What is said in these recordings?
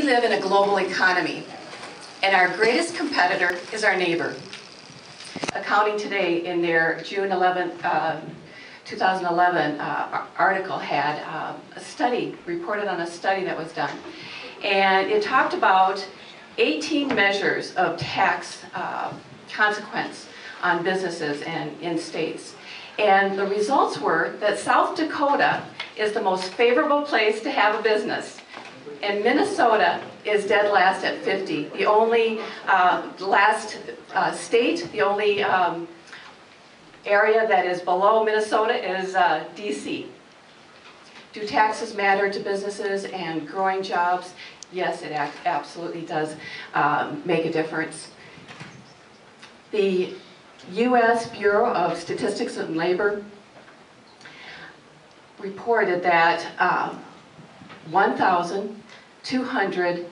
live in a global economy, and our greatest competitor is our neighbor. Accounting Today, in their June 11, 2011 article, had a study, reported on a study that was done. And it talked about 18 measures of tax consequence on businesses and in states. And the results were that South Dakota is the most favorable place to have a business. And Minnesota is dead last at 50. The only state, the only area that is below Minnesota is DC. Do taxes matter to businesses and growing jobs? Yes, it absolutely does make a difference. The U.S. Bureau of Statistics and Labor reported that 1,200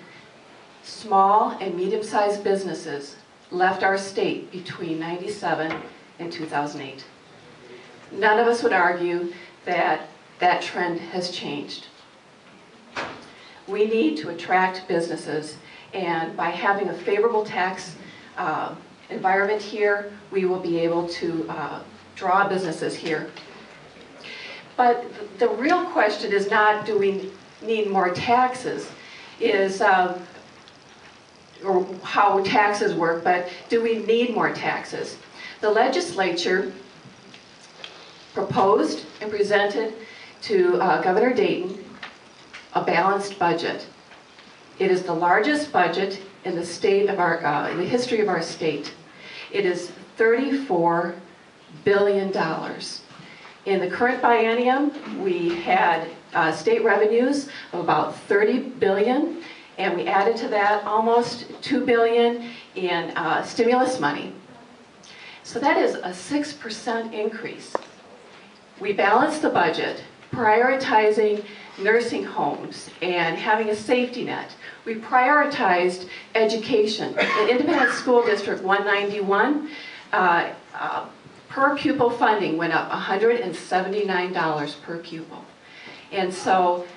small and medium-sized businesses left our state between '97 and 2008. None of us would argue that that trend has changed. We need to attract businesses, and by having a favorable tax environment here, we will be able to draw businesses here. But the real question is not, do we need more taxes, or how taxes work, but do we need more taxes? The legislature proposed and presented to Governor Dayton a balanced budget. It is the largest budget in the state of our, in the history of our state. It is $34 billion. In the current biennium, we had state revenues of about $30 billion, and we added to that almost $2 billion in stimulus money. So that is a 6% increase. We balanced the budget, prioritizing nursing homes and having a safety net. We prioritized education. In Independent School District 191, per pupil funding went up $179 per pupil. And so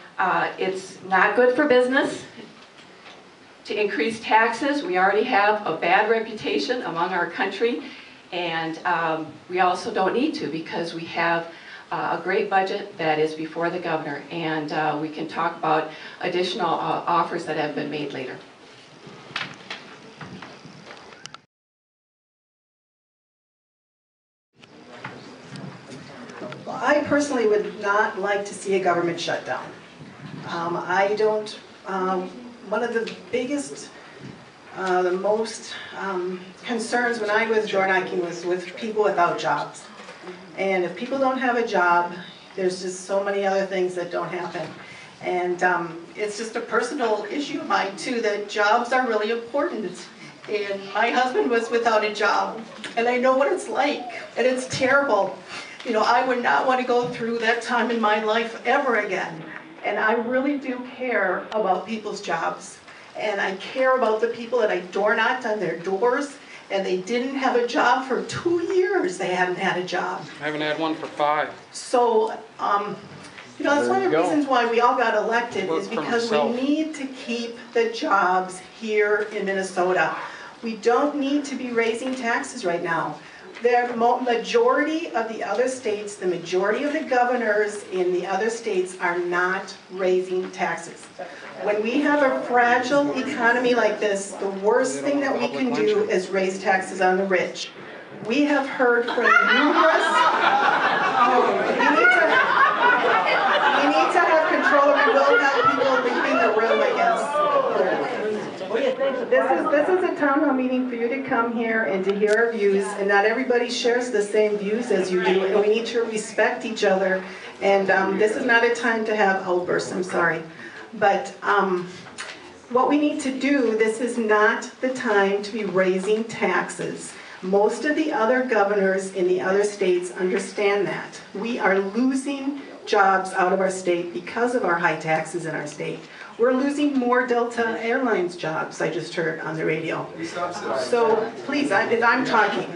it's not good for business to increase taxes. We already have a bad reputation among our country, and we also don't need to, because we have a great budget that is before the governor, and we can talk about additional offers that have been made later. Well, I personally would not like to see a government shutdown. I don't, one of the biggest, the most concerns when I was door knocking was with people without jobs. And if people don't have a job, there's just so many other things that don't happen. And it's just a personal issue of mine too, that jobs are really important. And my husband was without a job, and I know what it's like, and it's terrible. You know, I would not want to go through that time in my life ever again. And I really do care about people's jobs. And I care about the people that I door knocked on their doors, and they didn't have a job for 2 years. They haven't had a job. I haven't had one for 5. So, you know, that's one of the reasons why we all got elected, is because we need to keep the jobs here in Minnesota. We don't need to be raising taxes right now. The majority of the other states, the majority of the governors in the other states are not raising taxes. When we have a fragile economy like this, the worst thing that we can do is raise taxes on the rich. We have heard from numerous, we need to have control, and we will have people leaving the room, I guess. This is a town hall meeting for you to come here and to hear our views, and not everybody shares the same views as you do, and we need to respect each other. And this is not a time to have outbursts, I'm sorry. But what we need to do, this is not the time to be raising taxes. Most of the other governors in the other states understand that. We are losing jobs out of our state because of our high taxes in our state. We're losing more Delta Airlines jobs, I just heard on the radio. So please, I'm talking.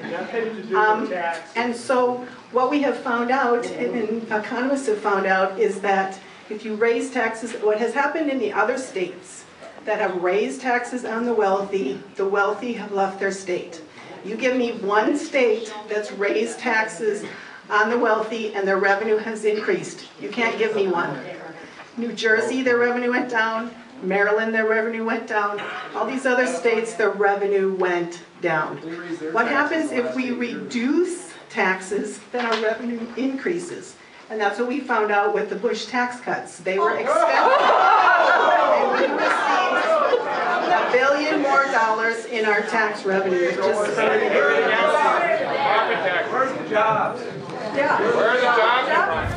And so what we have found out, and economists have found out, is that if you raise taxes, what has happened in the other states, that have raised taxes on the wealthy have left their state. You give me one state that's raised taxes on the wealthy and their revenue has increased. You can't give me one. New Jersey, their revenue went down. Maryland, their revenue went down. All these other states, their revenue went down. What happens if we reduce taxes, then our revenue increases. And that's what we found out with the Bush tax cuts. They were expensive. And we received $1 billion more in our tax revenue. Just from the Where's the jobs? Yeah. Where are the jobs?